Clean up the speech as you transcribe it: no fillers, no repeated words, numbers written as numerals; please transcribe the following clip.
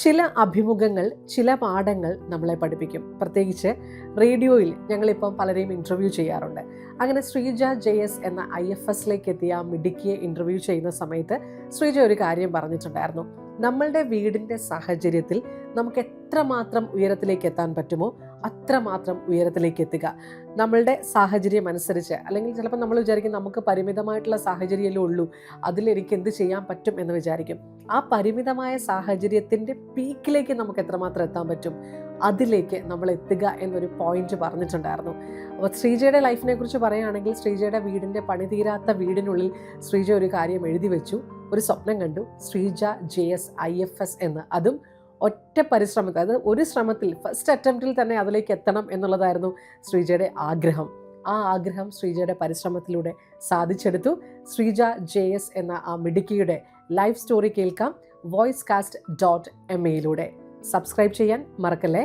ചില അഭിമുഖങ്ങൾ, ചില പാഠങ്ങൾ നമ്മളെ പഠിപ്പിക്കും. പ്രത്യേകിച്ച് റേഡിയോയിൽ ഞങ്ങളിപ്പം പലരെയും ഇൻ്റർവ്യൂ ചെയ്യാറുണ്ട്. അങ്ങനെ ശ്രീജ JS എന്ന IFSലേക്ക് എത്തിയ മിടുക്കിയെ ഇൻ്റർവ്യൂ ചെയ്യുന്ന സമയത്ത് ശ്രീജ ഒരു കാര്യം പറഞ്ഞിട്ടുണ്ടായിരുന്നു. നമ്മളുടെ വീടിൻ്റെ സാഹചര്യത്തിൽ നമുക്ക് എത്രമാത്രം ഉയരത്തിലേക്ക് എത്താൻ പറ്റുമോ അത്രമാത്രം ഉയരത്തിലേക്ക് എത്തുക. നമ്മളുടെ സാഹചര്യം അനുസരിച്ച്, അല്ലെങ്കിൽ ചിലപ്പോൾ നമ്മൾ വിചാരിക്കും നമുക്ക് പരിമിതമായിട്ടുള്ള സാഹചര്യമല്ലേ ഉള്ളൂ, അതിലെനിക്ക് എന്ത് ചെയ്യാൻ പറ്റും എന്ന് വിചാരിക്കും. ആ പരിമിതമായ സാഹചര്യത്തിൻ്റെ പീക്കിലേക്ക് നമുക്ക് എത്രമാത്രം എത്താൻ പറ്റും, അതിലേക്ക് നമ്മൾ എത്തുക എന്നൊരു പോയിന്റ് പറഞ്ഞിട്ടുണ്ടായിരുന്നു. അപ്പോൾ ശ്രീജയുടെ ലൈഫിനെ കുറിച്ച് പറയുകയാണെങ്കിൽ, ശ്രീജയുടെ വീടിൻ്റെ പണി തീരാത്ത വീടിനുള്ളിൽ ശ്രീജ ഒരു കാര്യം എഴുതി വെച്ചു, ഒരു സ്വപ്നം കണ്ടു, ശ്രീജ JS IFS എന്ന്. അതും ഒറ്റ പരിശ്രമത്തിൽ, അതായത് ഒരു ശ്രമത്തിൽ, ഫസ്റ്റ് അറ്റംപ്റ്റിൽ തന്നെ അതിലേക്ക് എത്തണം എന്നുള്ളതായിരുന്നു ശ്രീജയുടെ ആഗ്രഹം. ആ ആഗ്രഹം ശ്രീജയുടെ പരിശ്രമത്തിലൂടെ സാധിച്ചെടുത്തു. ശ്രീജ JS എന്ന ആ മിടുക്കിയുടെ ലൈഫ് സ്റ്റോറി കേൾക്കാം voicecast.ma സബ്സ്ക്രൈബ് ചെയ്യാൻ മറക്കല്ലേ.